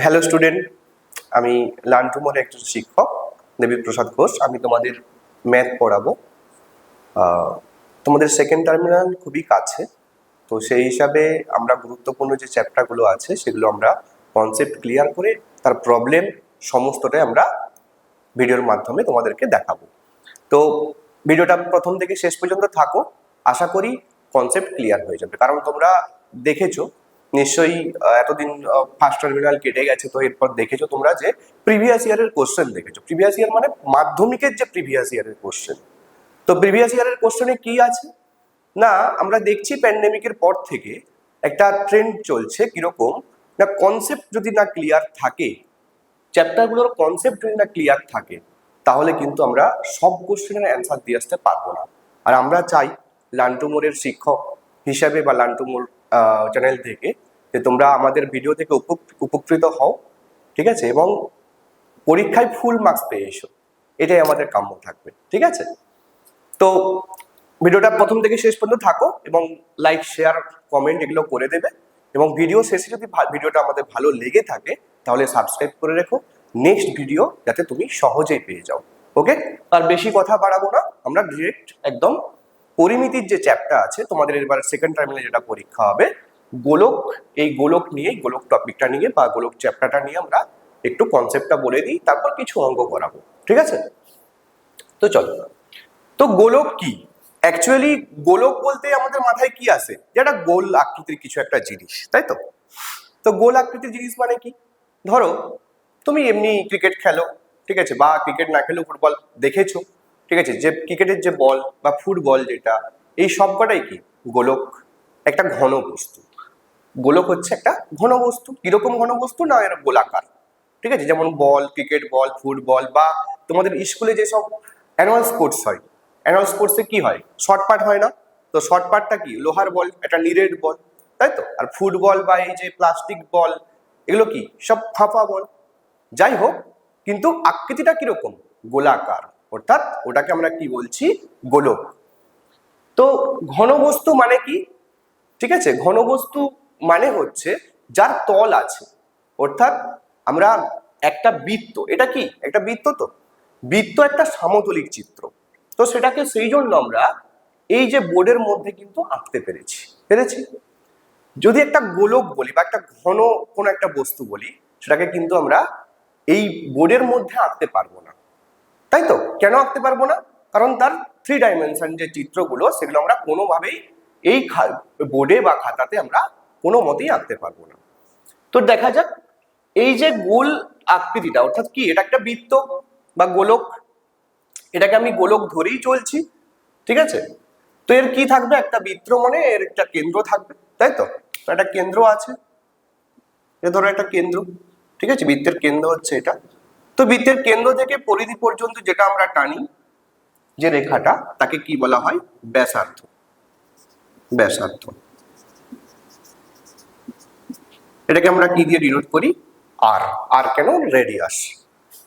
Hello student, আমি লান্টুমোর একজন শিক্ষক দেবীপ্রসাদ ঘোষ। আমি তোমাদের ম্যাথ পড়াবো। তোমাদের সেকেন্ড টার্মিনাল খুবই কাছে, তো সেই হিসাবে আমরা গুরুত্বপূর্ণ যে চ্যাপ্টারগুলো আছে সেগুলো আমরা কনসেপ্ট ক্লিয়ার করে তার প্রবলেম সমস্তটাই আমরা ভিডিওর মাধ্যমে তোমাদেরকে দেখাবো। তো ভিডিওটা প্রথম থেকে শেষ পর্যন্ত থাকো, আশা করি কনসেপ্ট ক্লিয়ার হয়ে যাবে। কারণ তোমরা দেখেছো নিশ্চয়ই, এতদিন ফার্স্ট টার্মিনাল কেটে গেছে, তো এরপর দেখেছো তোমরা যে প্রিভিয়াস ইয়ারের কোশ্চেন দেখেছো। প্রিভিয়াস ইয়ার মানে মাধ্যমিকের যে প্রিভিয়াস ইয়ারের কোশ্চেন। তো প্রিভিয়াস ইয়ারের কোশ্চেনে কি আছে না, আমরা দেখছি প্যান্ডেমিকের পর থেকে একটা ট্রেন্ড চলছে কিরকম না, কনসেপ্ট যদি না ক্লিয়ার থাকে, চ্যাপ্টারগুলোর কনসেপ্ট যদি না ক্লিয়ার থাকে, তাহলে কিন্তু আমরা সব কোশ্চেনের অ্যান্সার দিয়ে আসতে পারবো না। আর আমরা চাই লান্টুমোরের শিক্ষক হিসাবে বা লান্টুমোর চ্যানেল থেকে যে তোমরা আমাদের ভিডিও থেকে উপকৃত হও, ঠিক আছে, এবং পরীক্ষায় ফুল মার্কস পেয়ে এসো, এটাই আমাদের কাম্য থাকবে। ঠিক আছে, তো ভিডিওটা প্রথম থেকে শেষ পর্যন্ত থাকো এবং লাইক শেয়ার কমেন্ট এগুলো করে দেবে। এবং ভিডিও শেষে যদি ভিডিওটা আমাদের ভালো লেগে থাকে তাহলে সাবস্ক্রাইব করে রেখো, নেক্সট ভিডিও যাতে তুমি সহজেই পেয়ে যাও। ওকে, আর বেশি কথা বাড়াবো না, আমরা ডিরেক্ট একদম পরিমিতির যে চ্যাপ্টার আছে তোমাদের এবার সেকেন্ড টার্মিনালে যেটা পরীক্ষা হবে, গোলক, এই গোলক নিয়ে, গোলক টপিকটা নিয়ে বা গোলক চ্যাপ্টারটা নিয়ে আমরা একটু কনসেপ্টটা বলে দিই, তারপর কিছু অঙ্ক করাবো। ঠিক আছে, তো চলো। তো গোলক কি? অ্যাকচুয়ালি গোলক বলতে আমাদের মাথায় কি আসে, যে একটা গোল আকৃতির কিছু একটা জিনিস, তাই তো? তো গোল আকৃতির জিনিস মানে কি? ধরো তুমি এমনি ক্রিকেট খেলো, ঠিক আছে, বা ক্রিকেট না খেলেও ফুটবল দেখেছো, ঠিক আছে, যে ক্রিকেটের যে বল বা ফুটবল যেটা, এই সবকটাই কি গোলক, একটা ঘন বস্তু। গোলক হচ্ছে একটা ঘন বস্তু। কিরকম ঘন বস্তু না, এর গোলাকার। ঠিক আছে, যেমন বল, ক্রিকেট বল, ফুটবল, বা তোমাদের স্কুলে যেসব অ্যানুয়াল স্পোর্টস হয়, অ্যানুয়াল স্পোর্টসে কি হয়, শর্ট পাট হয় না? তো শর্ট পাটটা কি, লোহার বল, একটা নিরেট বল, তাই তো? আর ফুটবল বা এই যে প্লাস্টিক বল, এগুলো কি সব ফাঁপা বল। যাই হোক, কিন্তু আকৃতিটা কিরকম, গোলাকার, অর্থাৎ ওটাকে আমরা কি বলছি, গোলক। তো ঘনবস্তু মানে কি? ঠিক আছে, ঘনবস্তু মানে হচ্ছে যার তল আছে, অর্থাৎ আমরা একটা বৃত্ত, এটা কি একটা বৃত্ত, তো বৃত্ত একটা সমতলিক চিত্র, তো সেটাকে সেই জন্য আমরা এই যে বোর্ডের মধ্যে কিন্তু আঁকতে পেরেছি। যদি একটা গোলক বলি বা একটা ঘন কোনো একটা বস্তু বলি, সেটাকে কিন্তু আমরা এই বোর্ডের মধ্যে আঁকতে পারবো না, তাই তো? কেন আঁকতে পারবো না? কারণ তার 3 ডাইমেনশন যে চিত্রগুলো, সেগুলো আমরা কোনোভাবেই এই বোর্ডে বা খাতাতে আমরা কোনো মতেই আঁকতে পারবো না। তো দেখা যাক, এই যে গোল আকৃতিটা, অর্থাৎ কি, এটা একটা বৃত্ত বা গোলক, এটাকে আমি গোলক ধরেই চলছি। ঠিক আছে, তো এর কি থাকবে, একটা বৃত্ত মানে এর একটা কেন্দ্র থাকবে, তাই তো? একটা কেন্দ্র আছে, এ ধরো একটা কেন্দ্র, ঠিক আছে, বৃত্তের কেন্দ্র হচ্ছে এটা। তো বৃত্তের কেন্দ্র থেকে পরিধি পর্যন্ত যেটা আমরা টানি, যে রেখাটা, তাকে কি বলা হয়, ব্যাসার্ধ। ব্যাসার্ধ, এটাকে আমরা কি দিয়ে ডিনোট করি, আর। আর কেন, রেডিয়াস।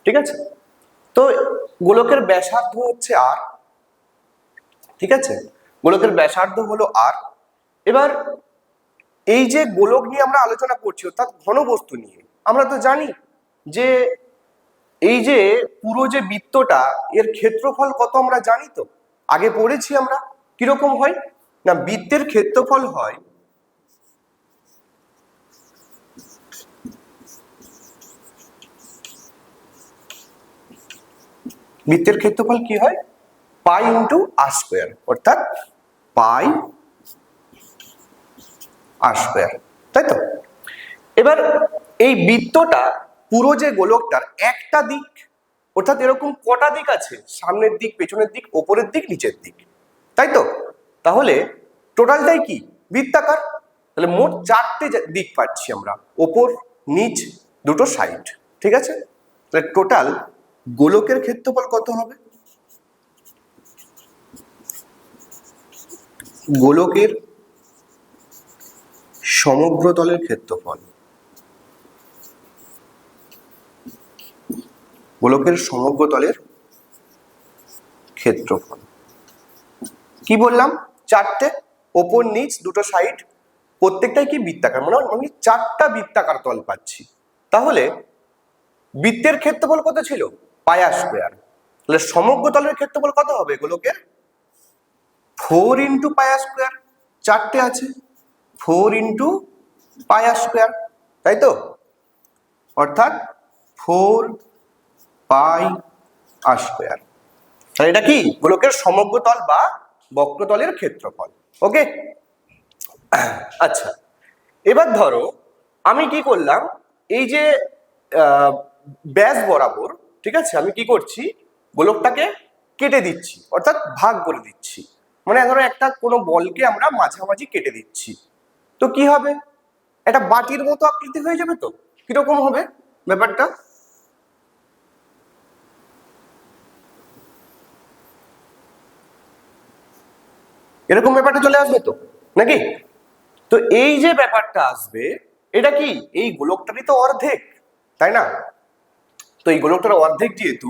ঠিক আছে, তো গোলকের ব্যাসার্ধ হচ্ছে আর। ঠিক আছে, গোলকের ব্যাসার্ধ হলো আর। এবার এই যে গোলক নিয়ে আমরা আলোচনা করছি, অর্থাৎ ঘনবস্তু নিয়ে, আমরা তো জানি যে এই যে পুরো যে বৃত্তটা, এর ক্ষেত্রফল কত আমরা জানি, তো আগে পড়েছি আমরা। কিরকম হয় না, বৃত্তের ক্ষেত্রফল হয় বৃত্তের ক্ষেত্রফল কি হয়, পাই ইন্টু আর স্কোয়ার, অর্থাৎ পাই আর স্কোয়ার, তাই তো? এবার এই বৃত্তটা, পুরো যে গোলকটার একটা দিক, অর্থাৎ এরকম কটা দিক আছে, সামনের দিক, পেছনের দিক, ওপরের দিক, নিচের দিক, তাই তো? তাহলে টোটালটাই কি বৃত্তাকার। তাহলে মোট 4টে দিক পাচ্ছি আমরা, ওপর, নিচ, দুটো সাইড। ঠিক আছে, তাহলে টোটাল গোলকের ক্ষেত্রফল কত হবে, গোলকের সমগ্র তলের ক্ষেত্রফল, গোলকের সমগ্র তলের ক্ষেত্রফল কি বললাম, 4টে, ওপর, নিচ, দুটো সাইড, প্রত্যেকটাই কি বৃত্তাকার, মানে আমি 4টা বৃত্তাকার তল পাচ্ছি। তাহলে বৃত্তের ক্ষেত্রফল কত ছিল? পাই আর স্কোয়ার। তাহলে সমগ্র তলের ক্ষেত্রফল কত হবে গোলকের? 4 ইন্টু পাই আর স্কোয়ার। চারটে আছে, 4 ইন্টু পাই আর স্কোয়ার, তাই তো? অর্থাৎ 4 পাই আর স্কোয়ার। তাহলে এটা কি? গোলকের সমগ্র তল বা বক্রতলের ক্ষেত্রফল। ওকে, আচ্ছা এবার ধরো আমি কি করলাম, এই যে ব্যাস বরাবর, ঠিক আছে, আমি কি করছি, গোলকটাকে কেটে দিচ্ছি, অর্থাৎ ভাগ করে দিচ্ছি। মানে ধরো একটা কোনো বলকে আমরা মাঝামাঝি কেটে দিচ্ছি, তো কি হবে? একটা বাটির মতো আকৃতি হয়ে যাবে। তো কিরকম হবে ব্যাপারটা? এরকম ব্যাপারটা চলে আসবে তো, নাকি? তো এই যে ব্যাপারটা আসবে, এটা কি এই গোলকটারই তো অর্ধেক, তাই না? তো এই গোলকটার অর্ধেক যেহেতু,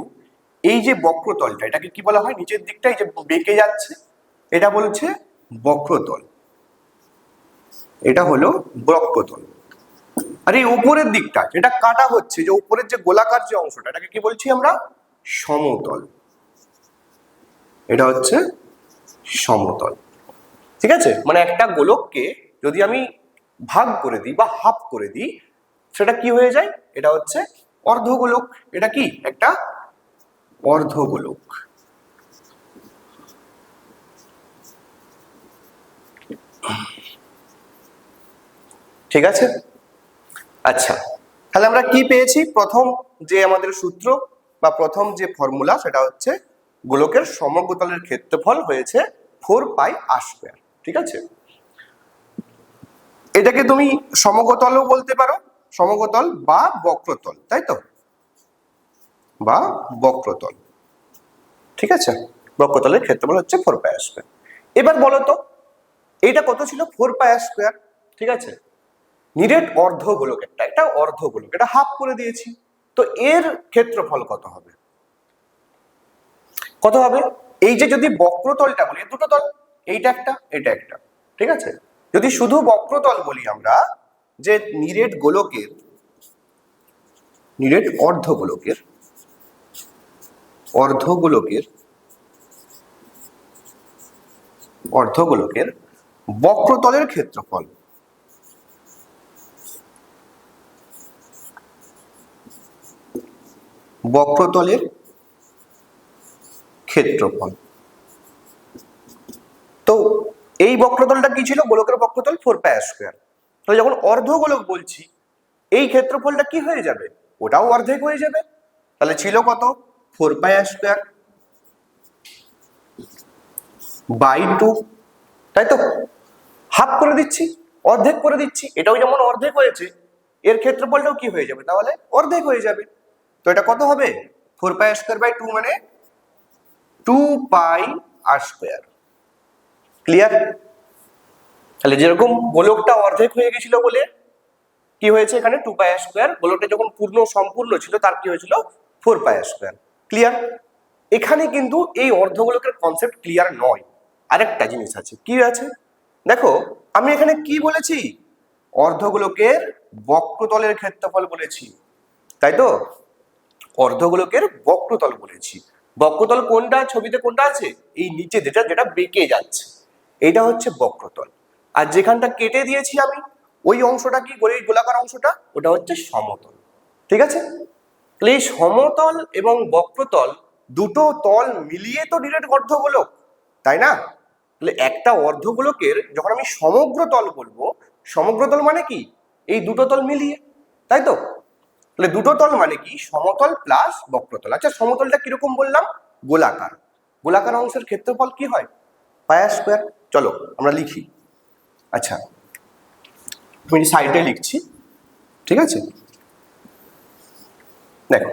এই যে বক্রতলটা, এটাকে কি বলা হয়? নিচের দিকটা এই যে বেঁকে যাচ্ছে, এটা বলছে বক্রতল। এটা হলো বক্রতল। আর এই উপরের দিকটা যেটা কাটা হচ্ছে, যে উপরের যে গোলাকার যে অংশটা, এটাকে কি বলছি আমরা? সমতল। এটা হচ্ছে সমতল। ঠিক আছে, মানে একটা গোলককে যদি আমি ভাগ করে দিই বা হাফ করে দিই, সেটা কি হয়ে যায়? এটা হচ্ছে অর্ধগোলক। এটা কি? একটা অর্ধগোলক। ঠিক আছে, আচ্ছা তাহলে আমরা কি পেয়েছি? প্রথম যে আমাদের সূত্র বা প্রথম যে ফর্মুলা, সেটা হচ্ছে গোলকের সমগ্র তলের ক্ষেত্রফল হয়েছে 4 পাই আর স্কোয়ার। ঠিক আছে, এটাকে তুমি সমগতলও বলতে পারো, সমগতল বা বক্রতল, তাই তো? বা বক্রতল। ঠিক আছে, বক্রতলের ক্ষেত্রফল হচ্ছে 4 পাই আর স্কোয়ার। এবার বলো তো, এইটা কত ছিল? 4 পাই আর স্কোয়ার। ঠিক আছে, নিরেট অর্ধগোলক, একটা অর্ধগোলক, এটা হাফ করে দিয়েছি, তো এর ক্ষেত্রফল কত হবে? কত হবে? এই যে যদি বক্রতলটা বলি, দুটো তল, এইটা একটা, এটা একটা, ঠিক আছে, যদি শুধু বক্রতল বলি আমরা, যে নিরেট গোলকের, নিরেট অর্ধগোলকের, অর্ধগোলকের, অর্ধগোলকের বক্রতলের ক্ষেত্রফল, বক্রতলের ক্ষেত্রফল। তো এই বক্রতলটা কি ছিল? গোলকের বক্রতল 4 পাই আর স্কোয়ার। তাহলে যখন অর্ধগোলক বলছি, এই ক্ষেত্রফলটা কি হয়ে যাবে? ওটাও অর্ধেক হয়ে যাবে। তাহলে ছিল কত? 4 পাই আর স্কোয়ার বাই 2, তাই তো? হাফ করে দিচ্ছি, অর্ধেক করে দিচ্ছি, এটাও যেমন অর্ধেক হয়েছে, এর ক্ষেত্রফলটাও কি হয়ে যাবে? তাহলে অর্ধেক হয়ে যাবে। তো এটা কত হবে? 4 পাই আর স্কোয়ার বাই 2 মানে 2 পাই আর স্কোয়ার। ক্লিয়ার? তাহলে যেরকম গোলকটা অর্ধেক হয়ে গেছিল বলে কি হয়েছে, এখানে 2 পাই আর স্কোয়ার, গোলকটা যখন সম্পূর্ণ ছিল, তার কি হয়েছিল? 4 পাই আর স্কোয়ার। ক্লিয়ার? এখানে কিন্তু এই অর্ধগোলকের কনসেপ্ট ক্লিয়ার নয়, আরেকটা জিনিস আছে। কি আছে দেখো, আমি এখানে কি বলেছি? অর্ধগোলকের বক্রতলের ক্ষেত্রফল বলেছি, তাই তো? অর্ধগোলকের বক্রতল বলেছি। বক্রতল কোনটা? ছবিতে কোনটা আছে? এই নিচে যেটা, যেটা বেঁকে যাচ্ছে, এটা হচ্ছে বক্রতল। আর যেখানটা কেটে দিয়েছি আমি, ওই অংশটা কি? এই গোলাকার অংশটা, ওটা হচ্ছে সমতল। ঠিক আছে, তাহলে এই সমতল এবং বক্রতল দুটো তল মিলিয়ে তো নিরেট অর্ধগোলক, তাই না? তাহলে একটা অর্ধগোলকের যখন আমি সমগ্র তল বলবো, সমগ্র তল মানে কি? এই দুটো তল মিলিয়ে, তাই তো? তাহলে দুটো তল মানে কি? সমতল প্লাস বক্রতল। আচ্ছা, সমতলটা কিরকম বললাম? গোলাকার। গোলাকার অংশের ক্ষেত্রফল কি হয়? পাই আর স্কোয়ার। চলো আমরা লিখি। আচ্ছা, আমি সাইডে লিখছি, ঠিক আছে? দেখো,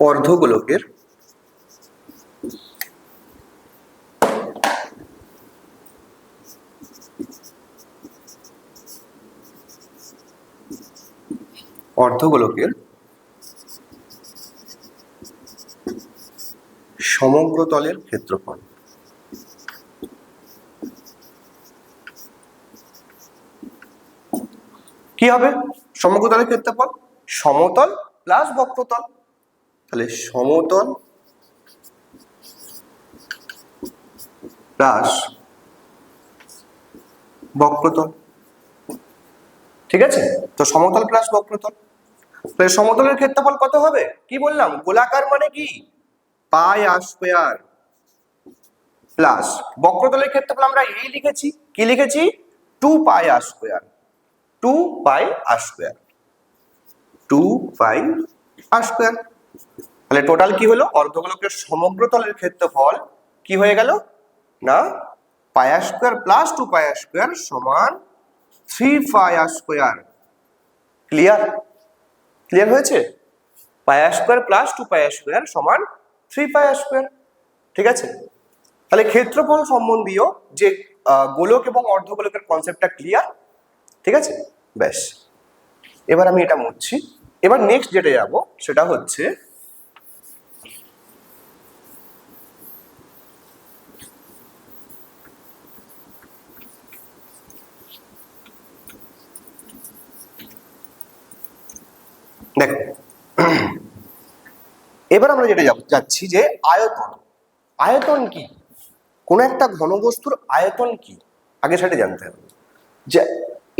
অর্ধগোলকের অর্ধগোলকের সমগ্র তলের ক্ষেত্রফল। কি হবে সমগ্রতলের ক্ষেত্রফল? সমতল প্লাস বক্রতল। তাহলে সমতল প্লাস বক্রতল। ঠিক আছে, তো সমতল প্লাস বক্রতল, তাহলে সমতলের ক্ষেত্রফল কত হবে? কি বললাম, গোলাকার মানে কি পাই আর স্কয়ার, প্লাস বক্রতলের ক্ষেত্রফল আমরা এই লিখেছি, কি লিখেছি? 2 পাই আর স্কয়ার, 2 পাই আর স্কয়ার, 2 পাই আর স্কয়ার। তাহলে টোটাল কি হলো? অর্ধগোলকের সমগ্রতলের ক্ষেত্রফল কি হয়ে গেল না পাই আর স্কয়ার প্লাস 2 পাই আর স্কয়ার সমান 3 পাই আর স্কয়ার। ক্লিয়ার? ক্লিয়ার হয়েছে? পাই আর স্কয়ার প্লাস 2 পাই আর স্কয়ার সমান 3 পাই আর স্কয়ার। ঠিক আছে, তাহলে ক্ষেত্রফল সম্বন্ধীয় যে গোলক এবং অর্ধগোলকের কনসেপ্টটা ক্লিয়ার। ঠিক আছে, ব্যাস এবার আমি এটা মুছছি। এবার নেক্সট যেটা যাবো সেটা হচ্ছে দেখো, এবার আমরা যেটা যাচ্ছি যে আয়তন। আয়তন কি? কোন একটা ঘনবস্তুর আয়তন কি আগে সেটা জানতে হবে। যে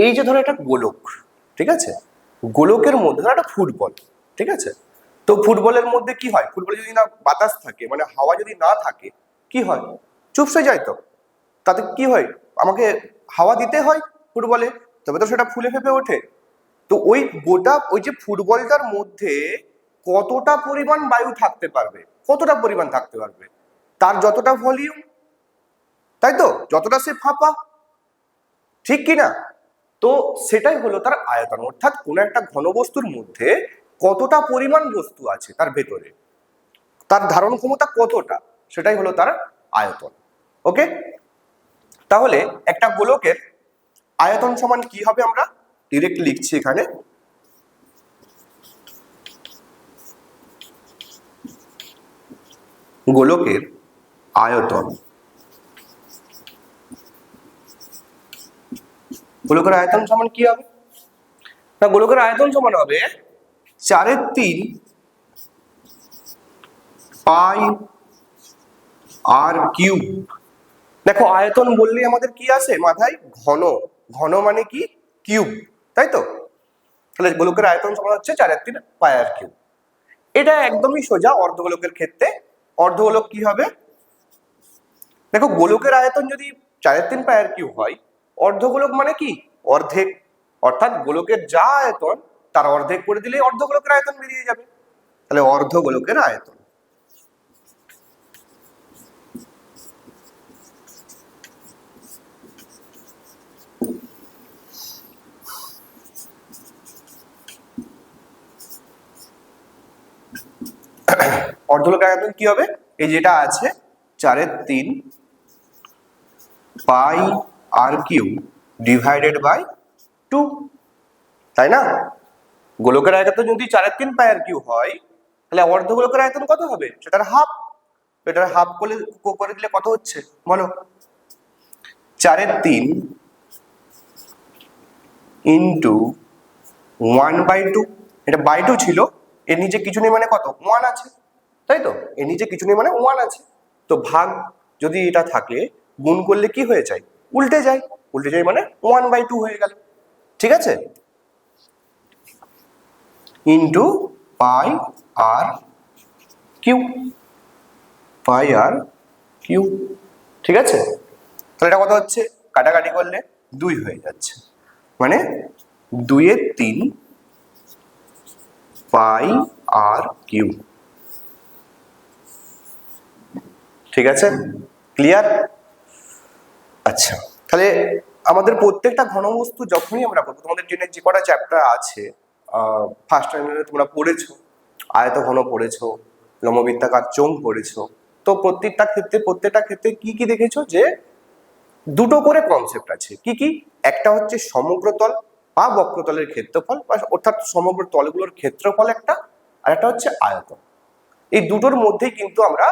এই যে ধরো একটা গোলক, ঠিক আছে, গোলকের মধ্যে ধরো একটা ফুটবল, ঠিক আছে, তো ফুটবলের মধ্যে কি হয়? ফুটবলে যদি না বাতাস থাকে, মানে হাওয়া যদি না থাকে, কি হয়? চুপসে যায়। তো তাতে কি হয়? আমাকে হাওয়া দিতে হয় ফুটবলে, তবে তো সেটা ফুলে ফেপে ওঠে। তো ওই গোটা ওই যে ফুটবলটার মধ্যে কতটা পরিমাণ বায়ু থাকতে পারবে, কতটা পরিমাণ থাকতে পারবে, তার যতটা ভলিউম, তাই তো, যতটা সে ফাঁপা, ঠিক কি না? তো সেটাই হলো তার আয়তন, অর্থাৎ কোন একটা ঘনবস্তুর মধ্যে কতটা পরিমাণ বস্তু আছে তার ভেতরে, তার ধারণ ক্ষমতা কতটা, সেটাই হলো তার আয়তন। ওকে, তাহলে একটা গোলকের আয়তন সমান কি হবে? আমরা ডিরেক্ট লিখছি এখানে, গোলকের আয়তন। গোলকের আয়তন সমান কি হবে না? গোলকের আয়তন সমান হবে 4/3 পাই আর কিউব। দেখো আয়তন বললেই আমাদের কি আসে মাথায়? ঘন। ঘন মানে কি? কিউব, তাই তো? তাহলে গোলকের আয়তন সমান হচ্ছে 4/3 পাই আর কিউব। এটা একদমই সোজা অর্ধগোলকের ক্ষেত্রে। অর্ধগোলক কি হবে? দেখো গোলকের আয়তন যদি 4/3 পাই আর কিউব হয়, অর্ধগোলক মানে কি? অর্ধেক। অর্থাৎ গোলকের যা আয়তন তার অর্ধেক করে দিলেই অর্ধগোলকের আয়তন বেরিয়ে যাবে। তাহলে অর্ধগোলকের আয়তন। অর্ধগোলকের আয়তন কি হবে? এই যেটা আছে 4/3 পাই আর কিউব ডিভাইডেড বাই 2, তাই না? গোলকের আয়তন যদি 4/3 পাই আর কিউব হয়, তাহলে অর্ধগোলকের আয়তন কত হবে? সেটার হাফ। এটার হাফ করে দিলে কত হচ্ছে বলো? 4/3 ইন্টু 1/2। এটা বাই 2 ছিল, এর নিচে কিছু নেই মানে কত? 1 আছে, তাই তো? এর নিচে কিছু নেই মানে 1 আছে। তো ভাগ যদি এটা থাকে, গুণ করলে কি হয়ে যায়? উল্টে যায়। উল্টে যায় মানে 1/2 হয়ে গেল। ঠিক আছে, ইন্টু পাই আর কিউ, পাই আর কিউ। ঠিক আছে, তাহলে এটা কত হচ্ছে? কাটাকাটি করলে 2 হয়ে যাচ্ছে, মানে 2/3 পাই আর কিউ। ঠিক আছে, ক্লিয়ার? আচ্ছা, তাহলে আমাদের প্রত্যেকটা ঘনবস্তু যখনই আমরা পড়বো, তোমাদের জন্য যে কটা চ্যাপ্টার আছে ফার্স্ট টাইমে তোমরা পড়েছো, আয়ত ঘন পড়েছো, লম্ববৃত্তাকার চোঙ পড়েছো, তো প্রত্যেকটা ক্ষেত্রে কি কি দেখেছো? যে দুটো করে কনসেপ্ট আছে। কি কি? একটা হচ্ছে সমগ্রতল বা বক্রতলের ক্ষেত্রফল, অর্থাৎ সমগ্র তলগুলোর ক্ষেত্রফল একটা, আর একটা হচ্ছে আয়তন। এই দুটোর মধ্যেই কিন্তু আমরা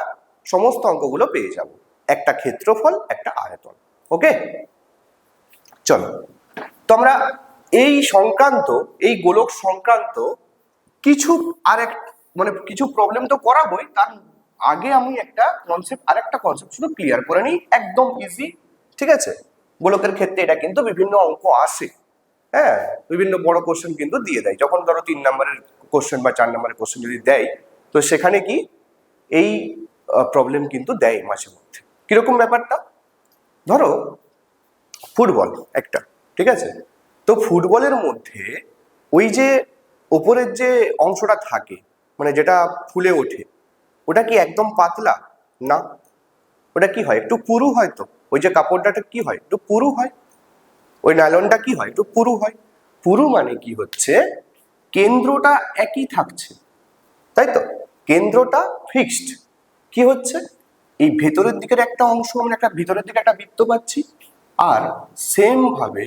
সমস্ত অঙ্কগুলো পেয়ে যাব, একটা ক্ষেত্রফল একটা আয়তন। ওকে, চলো তো আমরা এই সংক্রান্ত, এই গোলক সংক্রান্ত কিছু মানে কিছু প্রবলেম তো করাবোই, তার আগে আমি আরেকটা কনসেপ্ট শুধু ক্লিয়ার করে নিই, একদম ইজি। ঠিক আছে, গোলকের ক্ষেত্রে এটা কিন্তু বিভিন্ন অঙ্ক আসে, হ্যাঁ, বিভিন্ন বড় কোশ্চেন কিন্তু দিয়ে দেয়। যখন ধরো 3 নম্বরের কোশ্চেন বা 4 নম্বরের কোশ্চেন যদি দেয়, তো সেখানে কি এই প্রবলেম কিন্তু দেয় মাঝে মধ্যে। কিরকম ব্যাপারটা, ধরো ফুটবল একটা, ঠিক আছে, তো ফুটবলের মধ্যে ওই যে ওপরের যে অংশটা থাকে, মানে যেটা ফুলে ওঠে, ওটা কি একদম পাতলা? না, ওটা কি হয়, একটু পুরু হয়। তো ওই যে কাপড়টা কি হয়, একটু পুরু হয়। ওই নাইলনটা কি হয়, একটু পুরু হয়। পুরু মানে কি হচ্ছে, কেন্দ্রটা একই থাকছে, তাই তো, কেন্দ্রটা ফিক্সড। কি হচ্ছে, এই ভেতরের দিকের একটা অংশ, আমরা একটা ভিতরের দিকে একটা বৃত্ত পাচ্ছি, আর সেম ভাবে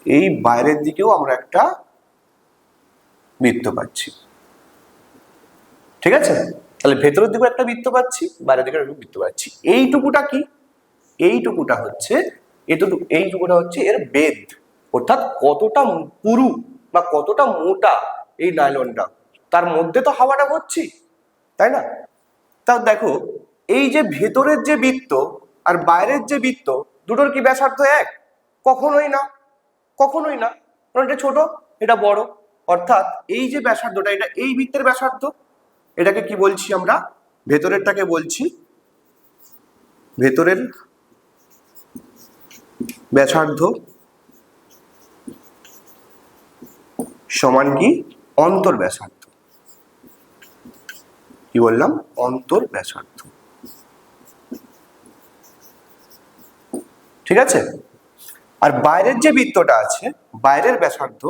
এই বাইরের দিকেও আমরা একটা বৃত্ত পাচ্ছি। ঠিক আছে, তাহলে ভেতরের দিকে একটা বৃত্ত পাচ্ছি, বাইরের দিকে একটা বৃত্ত পাচ্ছি। এইটুকুটা কি, এইটুকুটা হচ্ছে এইটুকুটা হচ্ছে এর বেধ, অর্থাৎ কতটা পুরু বা কতটা মোটা এই নাইলনটা, তার মধ্যে তো হাওয়াটা ভরছি, তাই না? তা দেখো, এই যে ভেতরের যে বৃত্ত আর বাইরের যে বৃত্ত, দুটোর কি ব্যাসার্ধ এক? কখনোই না, কখনোই না, কারণ এটা ছোট, এটা বড়। অর্থাৎ এই যে ব্যাসার্ধটা, এটা এই বৃত্তের ব্যাসার্ধ, এটাকে কি বলছি আমরা, ভেতরেরটাকে বলছি ভেতরের ব্যাসার্ধ সমান কি অন্তর ব্যাসার্ধ। কি বললাম, অন্তর ব্যাসার্ধ। ঠিক আছে, আর বাইরের যে বৃত্তটা আছে, বাইরের ব্যাসার্ধ,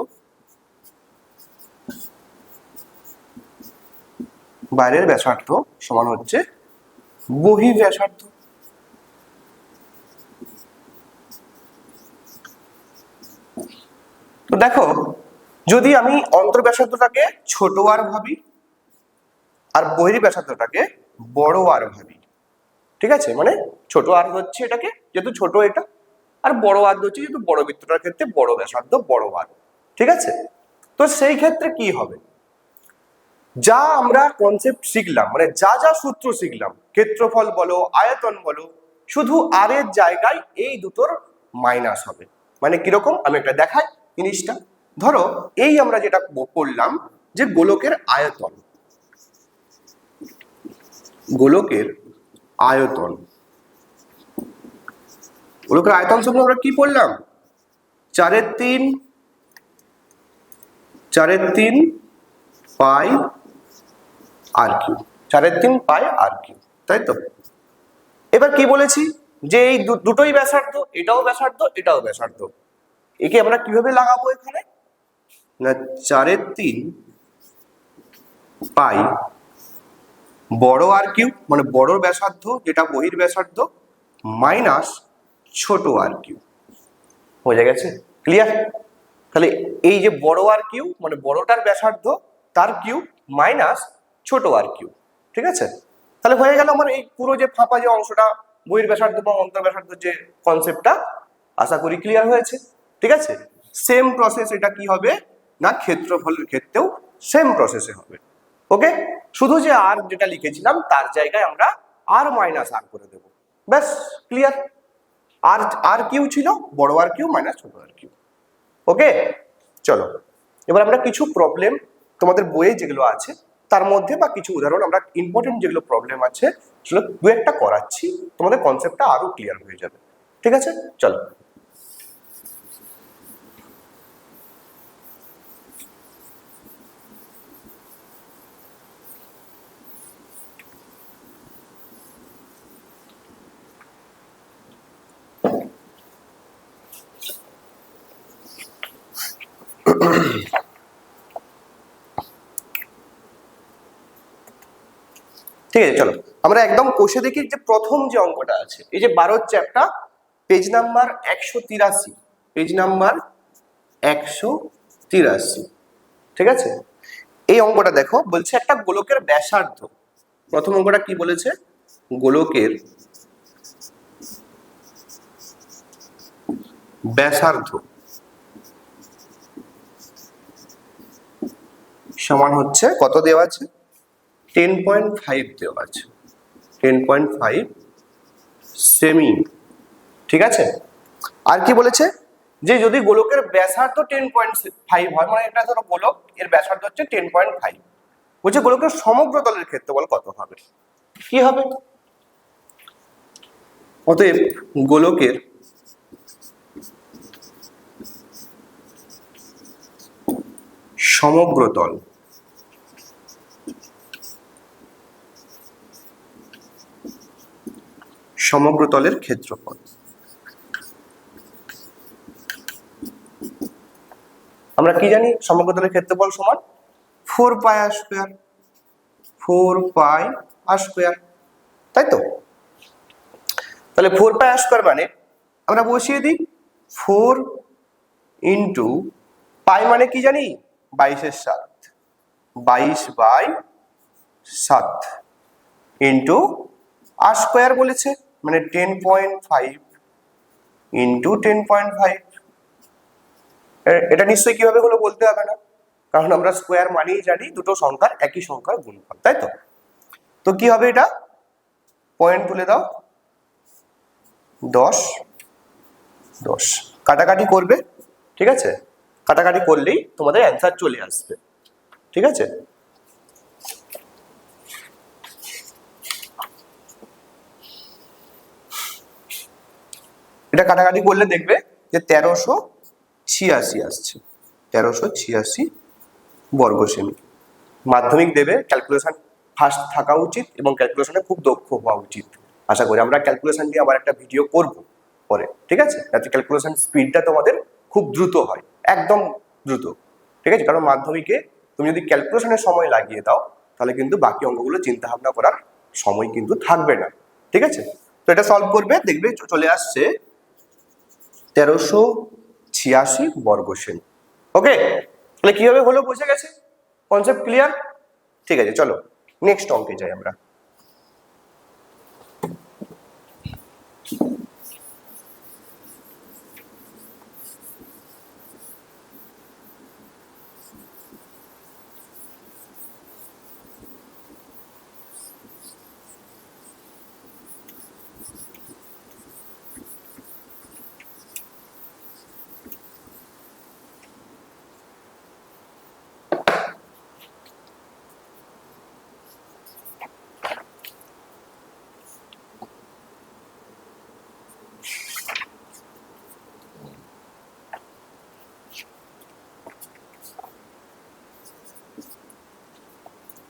বাইরের ব্যাসার্ধ সমান হচ্ছে বহিঃ ব্যাসার্ধ। তো দেখো, যদি আমি অন্তর ব্যাসার্ধটাকে ছোট আর ভাবি, আর বহিঃ ব্যাসার্ধটাকে বড় আর ভাবি, ঠিক আছে, মানে ছোট আর হচ্ছে এটাকে, যেহেতু ছোট এটা, আর বড় আর হচ্ছে যেহেতু বড় বৃত্তটার ক্ষেত্রে বড় ব্যাসার্ধ বড় আর। ঠিক আছে, তো সেই ক্ষেত্রে কি হবে, যা আমরা কনসেপ্ট শিখলাম, মানে যা যা সূত্র শিখলাম, ক্ষেত্রফল বলো আয়তন বলো, শুধু আর এর জায়গায় এই দুটোর মাইনাস হবে। মানে কিরকম, আমি একটা দেখাই জিনিসটা। ধরো এই আমরা যেটা পড়লাম যে গোলকের আয়তন, গোলকের আয়তন, গোলকের আয়তন সম্পর্কে আমরা কি পড়লাম, 4/3 পাই আর কিউ, 4/3 পাই আর কিউ, তাই তো। এবার কি বলেছি, যে এই দুটোই ব্যাসার্ধ, এটাও ব্যাসার্ধ এটাও ব্যাসার্ধ, একে আমরা কিভাবে লাগাবো এখানে না, 4/3 পাই বড় আর কিউ, মানে বড় ব্যাসার্ধ যেটা বহির ব্যাসার্ধ, মাইনাস ছোট আর কিউ। বোঝা গেছে, ক্লিয়ার? তাহলে এই যে বড় আর কিউ মানে বড়টার ব্যাসার্ধ তার কিউ মাইনাস ছোট আর কিউ। ঠিক আছে, তাহলে হয়ে গেল আমার এই পুরো যে ফাঁপা যে অংশটা, বহির ব্যাসার্ধ এবং অন্তর ব্যাসার্ধ যে কনসেপ্টটা, আশা করি ক্লিয়ার হয়েছে। ঠিক আছে, সেম প্রসেস এটা কি হবে না, ক্ষেত্রফলের ক্ষেত্রেও সেম প্রসেসে হবে। ওকে, শুধু যে আর যেটা লিখেছিলাম তার জায়গায় আমরা আর মাইনাস আর করে দেবো, ব্যাস ক্লিয়ার। আর আর কিউ ছিল বড় আর কিউ মাইনাস ছোট আর কিউ। ওকে, চলো এবার আমরা কিছু প্রবলেম তোমাদের বইয়ে যেগুলো আছে তার মধ্যে বা কিছু উদাহরণ, আমরা ইম্পর্টেন্ট যেগুলো প্রবলেম আছে সেগুলো দু একটা করাচ্ছি, তোমাদের কনসেপ্টটা আরো ক্লিয়ার হয়ে যাবে। ঠিক আছে, চলো। ঠিক আছে, চলো আমরা একদম কষে দেখি যে প্রথম যে অঙ্কটা আছে, এই যে 12 chapter, page number 183, page number 183। ঠিক আছে, এই অঙ্কটা দেখো, বলছে একটা গোলকের ব্যাসার্ধ, প্রথম অঙ্কটা কি বলেছে, গোলকের ব্যাসার্ধ সমান হচ্ছে কত দেওয়া আছে, 10.5 দেওয়া আছে, 10.5 সেমি। ঠিক আছে, আর কি বলেছে যে যদি গোলকের ব্যাসার্ধ 10.5 হয়, মানে এটা ধরো গোলক, এর ব্যাসার্ধ হচ্ছে 10.5, বলছে গোলকের সমগ্র তলের ক্ষেত্রফল কত হবে। কি হবে, অতএব গোলকের সমগ্র তল সমগ্র তলের ক্ষেত্রফল, আমরা কি জানি সমগ্র তলের ক্ষেত্রফল সমান 4 পাই আর স্কয়ার, 4 পাই আর স্কয়ার, তাই তো। তাহলে 4 পাই আর স্কয়ার মানে আমরা বসিয়ে দিই 4 ইন্টু পাই মানে কি জানি 22 এর 7, 22/7 ইন্টু আর স্কয়ার বলেছে মানে 10.5 ইন্টু 10.5। এটা নিশ্চয়ই কিভাবে হলো বলতে হবে না, কারণ আমরা স্কয়ার মানেই জানি দুটো সংখ্যার একই সংখ্যার গুণফল, তাই তো। তো কি হবে, এটা পয়েন্ট তুলে দাও, 10 10 কাটাকাটি করবে, ঠিক আছে, কাটাকাটি করলেই তোমাদের অ্যান্সার চলে আসবে। ঠিক আছে, এটা কাটাকাটি করলে দেখবে যে 1386 আসছে, 1386 বর্গ সেমি। মাধ্যমিক দেবে, ক্যালকুলেশন ফার্স্ট থাকা উচিত এবং ক্যালকুলেশনে খুব দক্ষ হওয়া উচিত। আশা করি আমরা ক্যালকুলেশন নিয়ে আবার একটা ভিডিও করব পরে, ঠিক আছে, যাতে ক্যালকুলেশন স্পিডটা তোমাদের খুব দ্রুত হয়, একদম দ্রুত। ঠিক আছে, কারণ মাধ্যমিকে তুমি যদি ক্যালকুলেশনের সময় লাগিয়ে দাও তাহলে কিন্তু বাকি অঙ্কগুলো চিন্তা ভাবনা করার সময় কিন্তু থাকবে না। ঠিক আছে, তো এটা সলভ করবে, দেখবে চলে আসছে 1386 বর্গ সেমি। ওকে, তাহলে কিভাবে হলো বুঝে গেছে, কনসেপ্ট ক্লিয়ার। ঠিক আছে, চলো নেক্সট অঙ্কে যাই আমরা।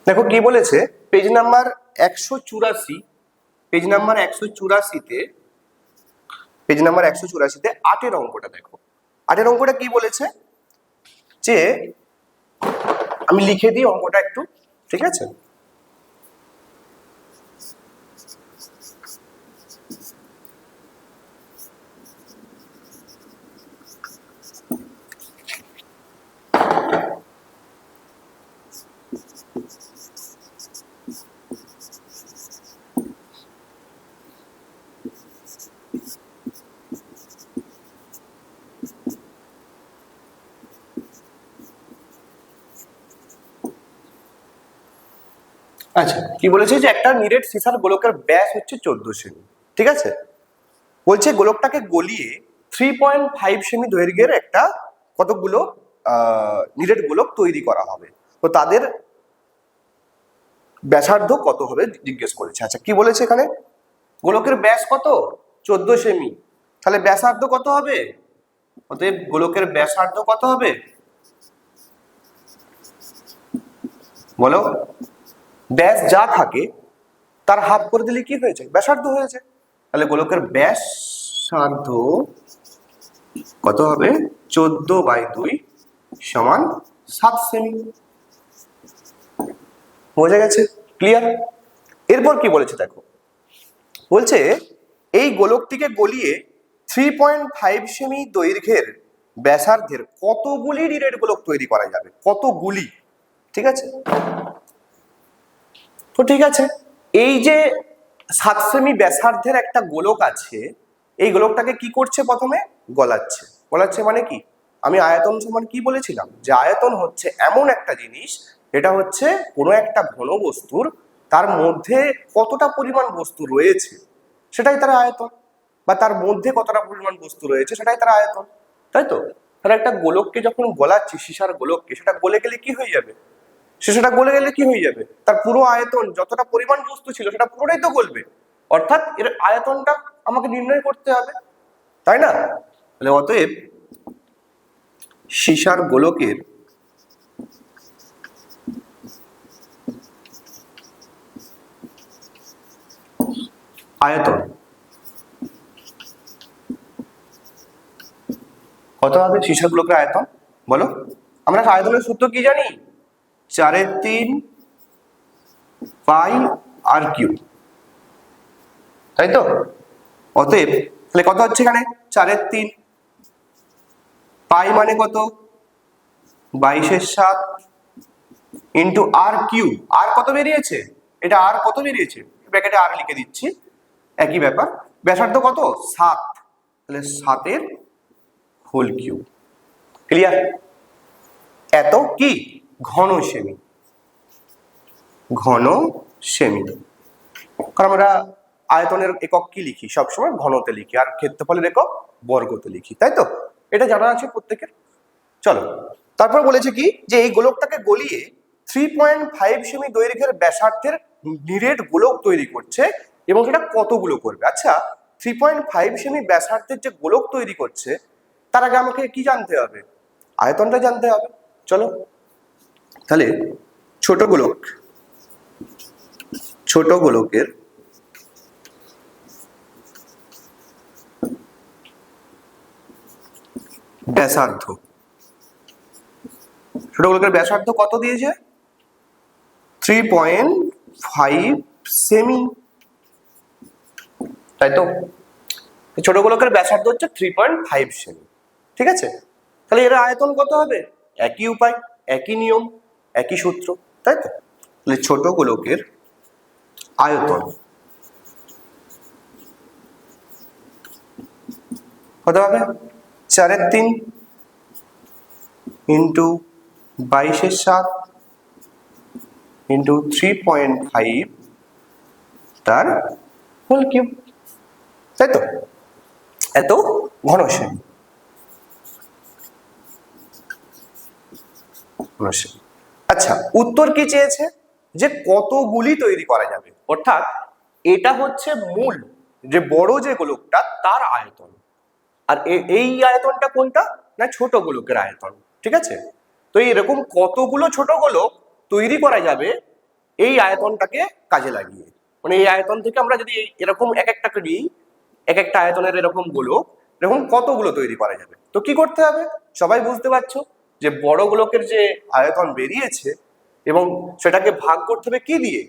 দেখো কি বলেছে, পেজ নাম্বার 184, পেজ নাম্বার 184তে, পেজ নাম্বার 184তে 8-এর অঙ্কটা দেখো। 8-এর অঙ্কটা কি বলেছে, যে আমি লিখে দিই অঙ্কটা একটু, ঠিক আছে। আচ্ছা, কি বলেছে যে একটা নিরেট সিসার গোলকের ব্যাস হচ্ছে 14 সেমি। ঠিক আছে, বলছে গোলকটাকে গলিয়ে 3.5 সেমি দৈর্ঘ্যের একটা কতগুলো নিরেট গোলক তৈরি করা হবে, তো তাদের ব্যাসার্ধ কত হবে জিজ্ঞেস করেছে। আচ্ছা, কি বলেছে এখানে, গোলকের ব্যাস কত 14 সেমি, তাহলে ব্যাসার্ধ কত হবে, অতএব গোলকের ব্যাসার্ধ কত হবে বলো, ব্যাস যা থাকে তার হাফ করে দিলে কি হয়েছে, ব্যাসার্ধ হয়েছে। তাহলে গোলকের ব্যাসার্ধ কত হবে, 14/2 সমান 7 সেমি। বোঝা গেছে, ক্লিয়ার। এরপর কি বলেছে দেখো, বলছে এই গোলকটিকে গলিয়ে 3.5 সেমি দৈর্ঘ্যের ব্যাসার্ধের কতগুলি নিরেট গোলক তৈরি করা যাবে, কতগুলি। ঠিক আছে, তো ঠিক আছে, এই যে 7 সেমি ব্যাসার্ধের একটা গোলক আছে, এই গোলকটাকে কি করছে, প্রথমে গলাচ্ছে। গলাচ্ছে মানে কি, আমি আয়তন সমান কি বলেছিলাম, যে আয়তন হচ্ছে এমন একটা জিনিস এটা হচ্ছে কোনো একটা ঘন বস্তুর তার মধ্যে কতটা পরিমাণ বস্তু রয়েছে সেটাই তার আয়তন, বা তার মধ্যে কতটা পরিমাণ বস্তু রয়েছে সেটাই তার আয়তন, তাই তো? তাহলে একটা গোলককে যখন গলাচ্ছি, সীসার গোলককে, সেটা গলে গেলে কি হয়ে যাবে? সেটা গলে গেলে কি হয়ে যাবে? তার পুরো আয়তন, যতটা পরিমাণ বস্তু ছিল সেটা পুরোটাই তো গলবে। অর্থাৎ এর আয়তনটা আমাকে নির্ণয় করতে হবে, তাই না? তাহলে অতএব সীসার গোলকের আয়তন কত হবে? সীসার গোলকের আয়তন বলো। আমরা আয়তনের সূত্র কি জানি? 4/3 পাই আর কিউ, তাই তো? অতএব তাহলে কত হচ্ছে এখানে? 4/3 পাই মানে কত? 22/7 ইন্টু আর কিউ। আর কত বেরিয়েছে? এটা আর কত বেরিয়েছে? ব্র্যাকেটে আর লিখে দিচ্ছি, একই ব্যাপার। ব্যাসার্ধ কত? 7, তাহলে 7 হোল কিউব। ক্লিয়ার? এত কি? ঘন সেমি। ঘন সেমি, কারণ আমরা আয়তনের একক কি লিখি? সবসময় ঘনতে লিখি, আর ক্ষেত্রফলের একক বর্গতে লিখি, তাই তো? এটা জানা আছে প্রত্যেকের। চলো, তারপর বলেছে কি, যে এই গোলকটাকে গলিয়ে 3.5 সেমি দৈর্ঘ্যের ব্যাসার্ধের নিরেট গোলক তৈরি করছে, এবং সেটা কতগুলো করবে? আচ্ছা, 3.5 সেমি ব্যাসার্ধের যে গোলক তৈরি করছে, তার আগে আমাকে কি জানতে হবে? আয়তনটা জানতে হবে। চলো তাহলে ছোট গোলকের ব্যাসার্ধ, ছোট গোলকের ব্যাসার্ধ কত দিয়েছে? 3.5 সেমি, তাই তো? ছোট গোলকের ব্যাসার্ধ হচ্ছে 3.5 সেমি, ঠিক আছে? তাহলে এর আয়তন কত হবে? একই উপায়, একই নিয়ম, একই সূত্র, তাই তো? তাহলে ছোট গোলকের আয়তন কত হবে? 4/3 ইন্টু 22/7 ইন্টু 3.5 তার হোল কিউব, তাই তো? এত ঘন সেমি। আচ্ছা, উত্তর কি চেয়েছে? যে কতগুলি তৈরি করা যাবে, অর্থাৎ এটা হচ্ছে মূল যে বড় যে গোলকটা তার আয়তন, আর এই আয়তনটা কোনটা? না, ছোট গোলকের আয়তন, ঠিক আছে? তো এরকম কতগুলো ছোট গোলক তৈরি করা যাবে এই আয়তনটাকে কাজে লাগিয়ে। মানে এই আয়তন থেকে আমরা যদি এরকম এক একটা করি, এক একটা আয়তনের এরকম গোলক, এরকম কতগুলো তৈরি করা যাবে? তো কি করতে হবে? সবাই বুঝতে পারছো যে বড় গোলকের যে আয়তন বেরিয়েছে, এবং সেটাকে ভাগ করতে হবে কি দিয়ে?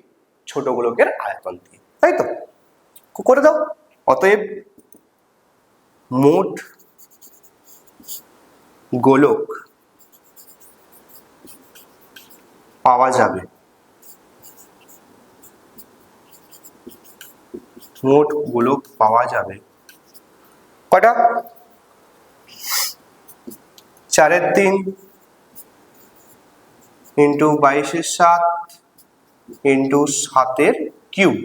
ছোট গোলকের আয়তন দিয়ে, তাই তো? করে দাও। অতএব মোট গোলক পাওয়া যাবে, মোট গোলক পাওয়া যাবে কটা? 4/3 into 22/7 into 7 cube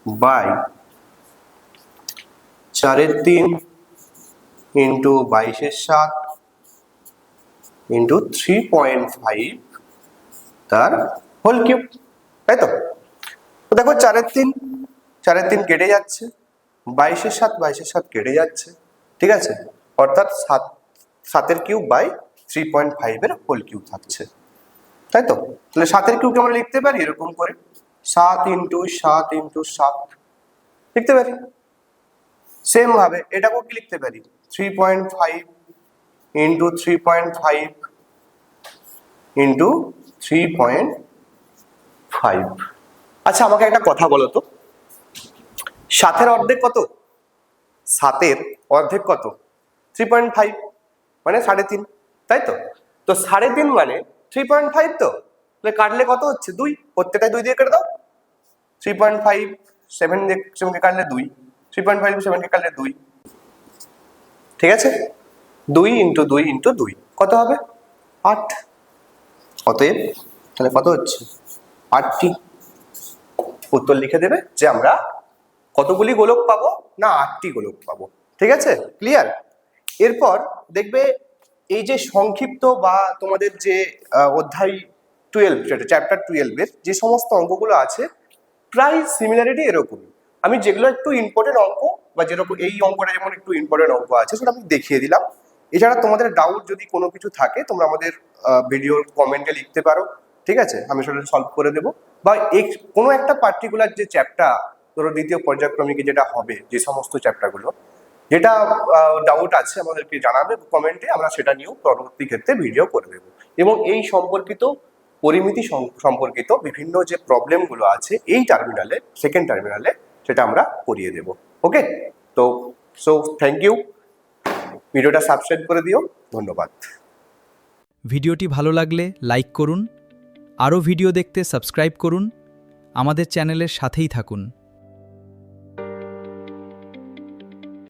by 4/3 into 22/7 into 3.5 তার হোল কিউব, তাই তো? তো দেখো 4/3 কেটে যাচ্ছে, 22/7 কেটে যাচ্ছে, ঠিক আছে? অর্থাৎ 7 কিউব বাই 3.5 এর হোল কিউব থাকছে, তাই তো? তাহলে 7 কিউবকে আমরা লিখতে পারি এরকম করে, 7 ইন্টু 7 ইন্টু 7 লিখতে পারি। সেম ভাবে এটাকেও কি লিখতে পারি? 3.5 ইন্টু 3.5 ইন্টু 3.5। আচ্ছা, আমাকে একটা কথা বলো তো, 7-এর অর্ধেক কত? 7-এর অর্ধেক কত? 3.5, মানে 3.5, তাই তো? তো 3.5 মানে 3.5, তো তাহলে কাটলে কত হচ্ছে? 2। প্রত্যেকটা 2 দিয়ে কেটে দাও। 3.5 7 কে কাটলে 2, 3.5 7 কে কাটলে 2, ঠিক আছে? 2 ইন্টু 2 ইন্টু 2 কত হবে? 8। অতএব তাহলে কত হচ্ছে 8টি। উত্তর লিখে দেবে যে আমরা কতগুলি গোলক পাবো না 8টি গোলক পাবো। ঠিক আছে, ক্লিয়ার। এরপর দেখবে এই যে সংক্ষিপ্ত বা তোমাদের যে অধ্যায় 12 যেটা চ্যাপ্টার 12 এর যে সমস্ত অঙ্কগুলো আছে প্রায় সিমিলারিটি এরকমই। আমি যেগুলো একটু ইম্পর্টেন্ট অঙ্ক বা যেরকম এই অঙ্কটা যেমন একটু ইম্পর্টেন্ট অঙ্ক আছে সেটা আমি দেখিয়ে দিলাম। এছাড়া তোমাদের ডাউট যদি কোনো কিছু থাকে তোমরা আমাদের ভিডিওর কমেন্টে লিখতে পারো, ঠিক আছে, আমি সেটা সলভ করে দেবো। বা কোনো একটা পার্টিকুলার যে চ্যাপ্টার ধরো দ্বিতীয় পর্যায়ক্রমিকে যেটা হবে, যে সমস্ত চ্যাপ্টারগুলো যেটা ডাউট আছে আমাদেরকে জানাবে কমেন্টে, আমরা সেটা নিয়েও পরবর্তী ক্ষেত্রে ভিডিও করে দেবো। এবং এই সম্পর্কিত পরিমিতি সম্পর্কিত বিভিন্ন যে প্রবলেমগুলো আছে এই টার্মিনালে, সেকেন্ড টার্মিনালে, সেটা আমরা করিয়ে দেব। ওকে, তো থ্যাংক ইউ। ভিডিওটা সাবস্ক্রাইব করে দিও। ধন্যবাদ। ভিডিওটি ভালো লাগলে লাইক করুন, আরও ভিডিও দেখতে সাবস্ক্রাইব করুন, আমাদের চ্যানেলের সাথেই থাকুন।